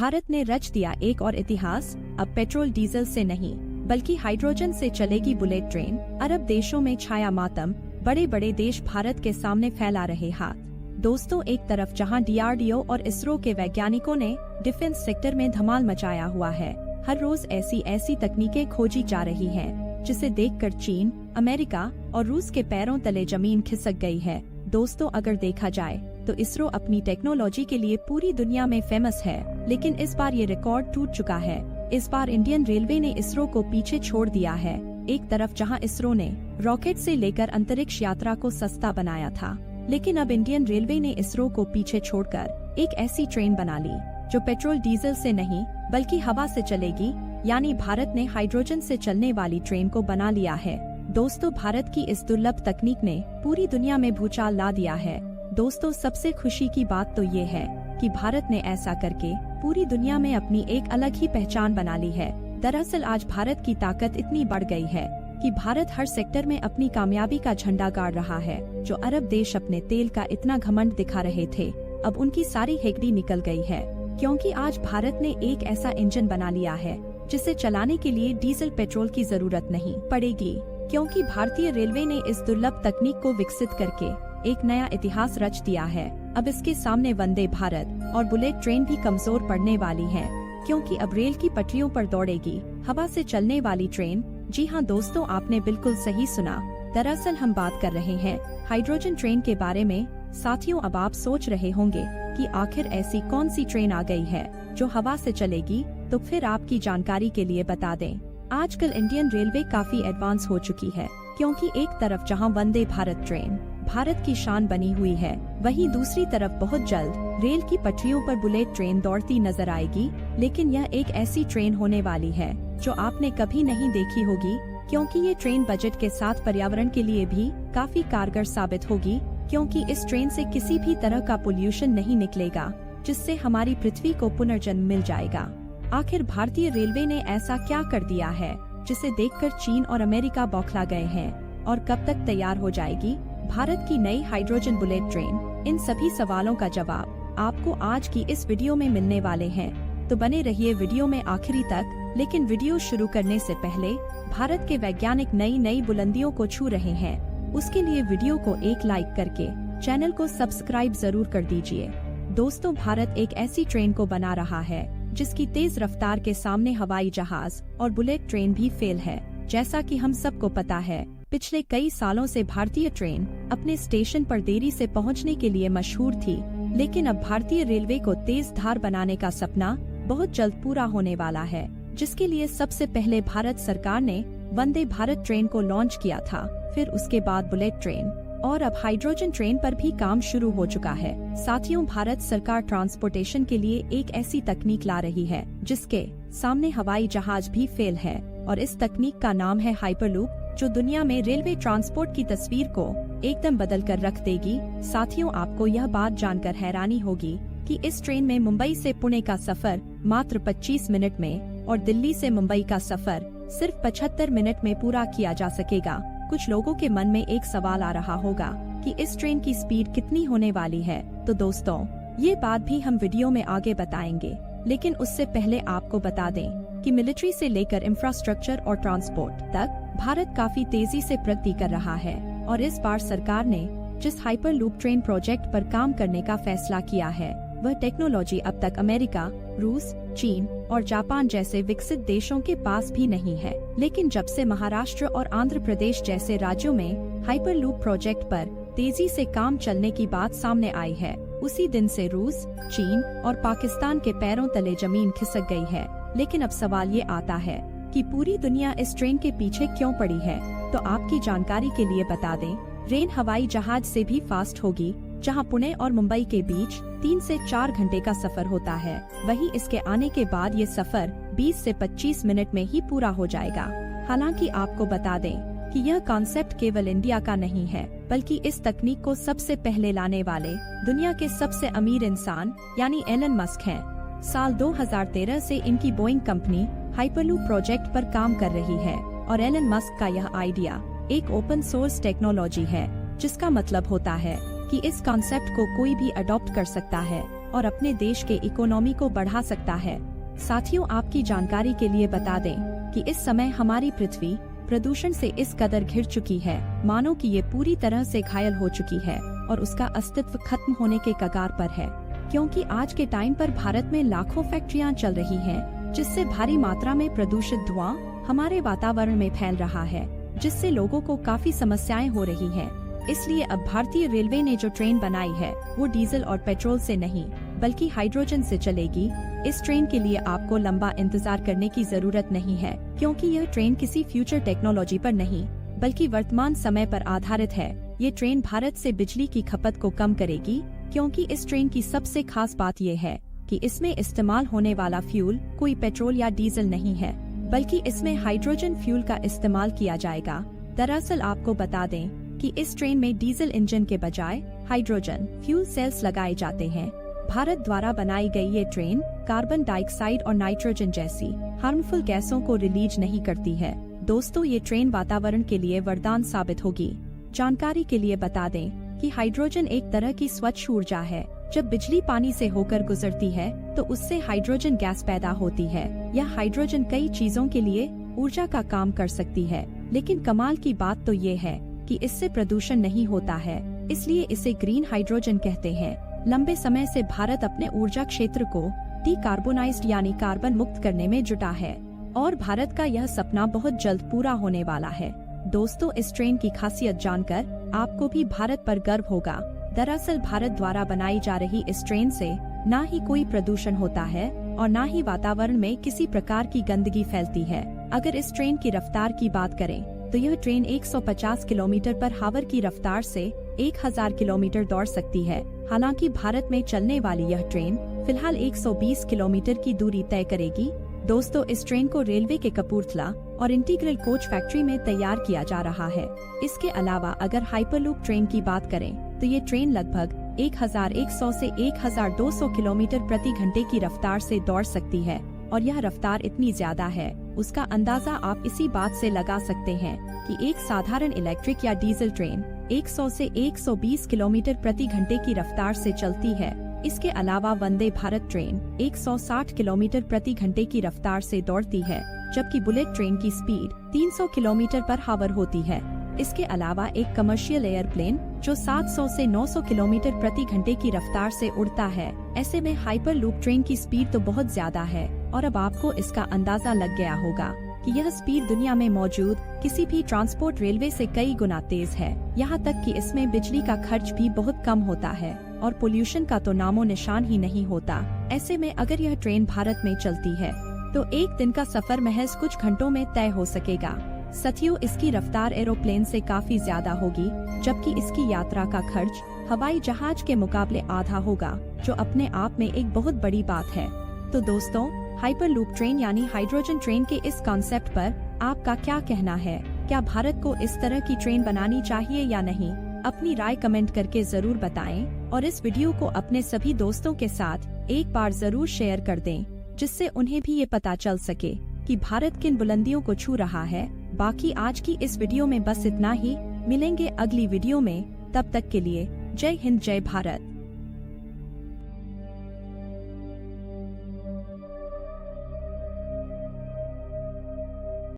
भारत ने रच दिया एक और इतिहास। अब पेट्रोल डीजल से नहीं बल्कि हाइड्रोजन से चलेगी बुलेट ट्रेन। अरब देशों में छाया मातम, बड़े बड़े देश भारत के सामने फैला रहे हाथ। दोस्तों, एक तरफ जहां डीआरडीओ और इसरो के वैज्ञानिकों ने डिफेंस सेक्टर में धमाल मचाया हुआ है, हर रोज ऐसी तकनीकें खोजी जा रही हैं, जिसे देखकर चीन, अमेरिका और रूस के पैरों तले जमीन खिसक गई है। दोस्तों, अगर देखा जाए तो इसरो अपनी टेक्नोलॉजी के लिए पूरी दुनिया में फेमस है, लेकिन इस बार ये रिकॉर्ड टूट चुका है। इस बार इंडियन रेलवे ने इसरो को पीछे छोड़ दिया है। एक तरफ जहां इसरो ने रॉकेट से लेकर अंतरिक्ष यात्रा को सस्ता बनाया था, लेकिन अब इंडियन रेलवे ने इसरो को पीछे छोड़कर एक ऐसी ट्रेन बना ली जो पेट्रोल डीजल से नहीं बल्कि हवा से चलेगी। यानी भारत ने हाइड्रोजन से चलने वाली ट्रेन को बना लिया है। दोस्तों, भारत की इस दुर्लभ तकनीक ने पूरी दुनिया में भूचाल ला दिया है। दोस्तों, सबसे खुशी की बात तो ये है कि भारत ने ऐसा करके पूरी दुनिया में अपनी एक अलग ही पहचान बना ली है। दरअसल आज भारत की ताकत इतनी बढ़ गई है कि भारत हर सेक्टर में अपनी कामयाबी का झंडा गाड़ रहा है। जो अरब देश अपने तेल का इतना घमंड दिखा रहे थे, अब उनकी सारी हेगड़ी निकल गई है, क्योंकि आज भारत ने एक ऐसा इंजन बना लिया है जिसे चलाने के लिए डीजल पेट्रोल की जरूरत नहीं पड़ेगी, क्योंकि भारतीय रेलवे ने इस दुर्लभ तकनीक को विकसित करके एक नया इतिहास रच दिया है। अब इसके सामने वंदे भारत और बुलेट ट्रेन भी कमजोर पड़ने वाली हैं, क्योंकि अब रेल की पटरियों पर दौड़ेगी हवा से चलने वाली ट्रेन। जी हाँ दोस्तों, आपने बिल्कुल सही सुना। दरअसल हम बात कर रहे हैं हाइड्रोजन ट्रेन के बारे में। साथियों, अब आप सोच रहे होंगे कि आखिर ऐसी कौन सी ट्रेन आ गई है जो हवा से चलेगी। तो फिर आपकी जानकारी के लिए बता दें, आजकल इंडियन रेलवे काफी एडवांस हो चुकी है, क्योंकि एक तरफ जहां वंदे भारत ट्रेन भारत की शान बनी हुई है, वहीं दूसरी तरफ बहुत जल्द रेल की पटरियों पर बुलेट ट्रेन दौड़ती नजर आएगी। लेकिन यह एक ऐसी ट्रेन होने वाली है जो आपने कभी नहीं देखी होगी, क्योंकि ये ट्रेन बजट के साथ पर्यावरण के लिए भी काफी कारगर साबित होगी, क्योंकि इस ट्रेन से किसी भी तरह का पोल्यूशन नहीं निकलेगा, जिससे हमारी पृथ्वी को पुनर्जन्म मिल जाएगा। आखिर भारतीय रेलवे ने ऐसा क्या कर दिया है जिसे देखकर चीन और अमेरिका बौखला गए हैं, और कब तक तैयार हो जाएगी भारत की नई हाइड्रोजन बुलेट ट्रेन? इन सभी सवालों का जवाब आपको आज की इस वीडियो में मिलने वाले हैं, तो बने रहिए वीडियो में आखिरी तक। लेकिन वीडियो शुरू करने से पहले, भारत के वैज्ञानिक नई बुलंदियों को छू रहे हैं, उसके लिए वीडियो को एक लाइक करके चैनल को सब्सक्राइब जरूर कर दीजिए। दोस्तों, भारत एक ऐसी ट्रेन को बना रहा है जिसकी तेज रफ्तार के सामने हवाई जहाज और बुलेट ट्रेन भी फेल है। जैसा कि हम सबको पता है, पिछले कई सालों से भारतीय ट्रेन अपने स्टेशन पर देरी से पहुंचने के लिए मशहूर थी, लेकिन अब भारतीय रेलवे को तेज धार बनाने का सपना बहुत जल्द पूरा होने वाला है, जिसके लिए सबसे पहले भारत सरकार ने वंदे भारत ट्रेन को लॉन्च किया था, फिर उसके बाद बुलेट ट्रेन, और अब हाइड्रोजन ट्रेन पर भी काम शुरू हो चुका है। साथियों, भारत सरकार ट्रांसपोर्टेशन के लिए एक ऐसी तकनीक ला रही है जिसके सामने हवाई जहाज भी फेल है, और इस तकनीक का नाम है हाइपरलूप, जो दुनिया में रेलवे ट्रांसपोर्ट की तस्वीर को एकदम बदल कर रख देगी। साथियों, आपको यह बात जानकर हैरानी होगी कि इस ट्रेन में मुंबई से पुणे का सफर मात्र 25 मिनट में और दिल्ली से मुंबई का सफर सिर्फ 75 मिनट में पूरा किया जा सकेगा। कुछ लोगों के मन में एक सवाल आ रहा होगा कि इस ट्रेन की स्पीड कितनी होने वाली है। तो दोस्तों, ये बात भी हम वीडियो में आगे बताएंगे, लेकिन उससे पहले आपको बता दें कि मिलिट्री से लेकर इंफ्रास्ट्रक्चर और ट्रांसपोर्ट तक भारत काफी तेजी से प्रगति कर रहा है, और इस बार सरकार ने जिस हाइपरलूप ट्रेन प्रोजेक्ट पर काम करने का फैसला किया है, वह टेक्नोलॉजी अब तक अमेरिका, रूस, चीन और जापान जैसे विकसित देशों के पास भी नहीं है। लेकिन जब से महाराष्ट्र और आंध्र प्रदेश जैसे राज्यों में हाइपरलूप प्रोजेक्ट पर तेजी से काम चलने की बात सामने आई है, उसी दिन से रूस, चीन और पाकिस्तान के पैरों तले जमीन खिसक गई है। लेकिन अब सवाल ये आता है कि पूरी दुनिया इस ट्रेन के पीछे क्यों पड़ी है? तो आपकी जानकारी के लिए बता दें, ट्रेन हवाई जहाज से भी फास्ट होगी, जहां पुणे और मुंबई के बीच 3 से 4 घंटे का सफर होता है, वहीं इसके आने के बाद ये सफर 20 से 25 मिनट में ही पूरा हो जाएगा। हालांकि आपको बता दें कि यह कॉन्सेप्ट केवल इंडिया का नहीं है, बल्कि इस तकनीक को सबसे पहले लाने वाले दुनिया के सबसे अमीर इंसान यानी एलन मस्क हैं। साल 2013 से इनकी बोइंग कंपनी हाइपरलूप प्रोजेक्ट पर काम कर रही है, और एलन मस्क का यह आइडिया एक ओपन सोर्स टेक्नोलॉजी है, जिसका मतलब होता है कि इस कॉन्सेप्ट को कोई भी अडॉप्ट कर सकता है। और अपने देश के इकोनॉमी को बढ़ा सकता है। साथियों, आपकी जानकारी के लिए बता दें कि इस समय हमारी पृथ्वी प्रदूषण से इस कदर घिर चुकी है, मानो कि ये पूरी तरह से घायल हो चुकी है और उसका अस्तित्व खत्म होने के कगार पर है। क्योंकि आज के टाइम पर भारत में लाखों फैक्ट्रियां चल रही हैं, जिससे भारी मात्रा में प्रदूषित धुआं हमारे वातावरण में फैल रहा है, जिससे लोगों को काफी समस्याएं हो रही हैं। इसलिए अब भारतीय रेलवे ने जो ट्रेन बनाई है वो डीजल और पेट्रोल से नहीं बल्कि हाइड्रोजन से चलेगी। इस ट्रेन के लिए आपको लंबा इंतजार करने की जरूरत नहीं है, क्योंकि यह ट्रेन किसी फ्यूचर टेक्नोलॉजी पर नहीं बल्कि वर्तमान समय पर आधारित है। ये ट्रेन भारत से बिजली की खपत को कम करेगी, क्योंकि इस ट्रेन की सबसे खास बात यह है कि इसमें इस्तेमाल होने वाला फ्यूल कोई पेट्रोल या डीजल नहीं है, बल्कि इसमें हाइड्रोजन फ्यूल का इस्तेमाल किया जाएगा। दरअसल आपको बता दें कि इस ट्रेन में डीजल इंजन के बजाय हाइड्रोजन फ्यूल सेल्स लगाए जाते हैं। भारत द्वारा बनाई गई ये ट्रेन कार्बन डाइऑक्साइड और नाइट्रोजन जैसी हार्मफुल गैसों को रिलीज नहीं करती है। दोस्तों, ये ट्रेन वातावरण के लिए वरदान साबित होगी। जानकारी के लिए बता दें कि हाइड्रोजन एक तरह की स्वच्छ ऊर्जा है। जब बिजली पानी से होकर गुजरती है तो उससे हाइड्रोजन गैस पैदा होती है। यह हाइड्रोजन कई चीजों के लिए ऊर्जा का काम कर सकती है, लेकिन कमाल की बात तो ये है कि इससे प्रदूषण नहीं होता है, इसलिए इसे ग्रीन हाइड्रोजन कहते हैं। लंबे समय से भारत अपने ऊर्जा क्षेत्र को डीकार्बोनाइज्ड यानी कार्बन मुक्त करने में जुटा है और भारत का यह सपना बहुत जल्द पूरा होने वाला है। दोस्तों, इस ट्रेन की खासियत जानकर आपको भी भारत पर गर्व होगा। दरअसल भारत द्वारा बनाई जा रही इस ट्रेन से न ही कोई प्रदूषण होता है और न ही वातावरण में किसी प्रकार की गंदगी फैलती है। अगर इस ट्रेन की रफ्तार की बात करें तो यह ट्रेन 150 किलोमीटर पर हावर की रफ्तार से 1000 किलोमीटर दौड़ सकती है। हालांकि भारत में चलने वाली यह ट्रेन फिलहाल 120 किलोमीटर की दूरी तय करेगी। दोस्तों, इस ट्रेन को रेलवे के कपूरथला और इंटीग्रल कोच फैक्ट्री में तैयार किया जा रहा है। इसके अलावा अगर हाइपरलूप ट्रेन की बात करें तो ये ट्रेन लगभग 1100 से 1200 किलोमीटर प्रति घंटे की रफ्तार से दौड़ सकती है और यह रफ्तार इतनी ज्यादा है, उसका अंदाजा आप इसी बात से लगा सकते हैं कि एक साधारण इलेक्ट्रिक या डीजल ट्रेन 100 से 120 किलोमीटर प्रति घंटे की रफ्तार से चलती है। इसके अलावा वंदे भारत ट्रेन 160 किलोमीटर प्रति घंटे की रफ्तार से दौड़ती है, जबकि बुलेट ट्रेन की स्पीड 300 किलोमीटर पर हावर होती है। इसके अलावा एक कमर्शियल एयरप्लेन जो 700 से 900 किलोमीटर प्रति घंटे की रफ्तार से उड़ता है। ऐसे में हाइपर लूप ट्रेन की स्पीड तो बहुत ज्यादा है और अब आपको इसका अंदाजा लग गया होगा कि यह स्पीड दुनिया में मौजूद किसी भी ट्रांसपोर्ट रेलवे से कई गुना तेज है। यहाँ तक कि इसमें बिजली का खर्च भी बहुत कम होता है और पोल्यूशन का तो नामो निशान ही नहीं होता। ऐसे में अगर यह ट्रेन भारत में चलती है तो एक दिन का सफर महज कुछ घंटों में तय हो सकेगा। साथियों, इसकी रफ्तार एरोप्लेन से काफी ज्यादा होगी, जबकि इसकी यात्रा का खर्च हवाई जहाज के मुकाबले आधा होगा, जो अपने आप में एक बहुत बड़ी बात है। तो दोस्तों, हाइपर लूप ट्रेन यानी हाइड्रोजन ट्रेन के इस कॉन्सेप्ट पर आपका क्या कहना है? क्या भारत को इस तरह की ट्रेन बनानी चाहिए या नहीं? अपनी राय कमेंट करके जरूर बताएं और इस वीडियो को अपने सभी दोस्तों के साथ एक बार जरूर शेयर कर दें, जिससे उन्हें भी ये पता चल सके कि भारत किन बुलंदियों को छू रहा है। बाकी आज की इस वीडियो में बस इतना ही। मिलेंगे अगली वीडियो में, तब तक के लिए जय हिंद, जय भारत।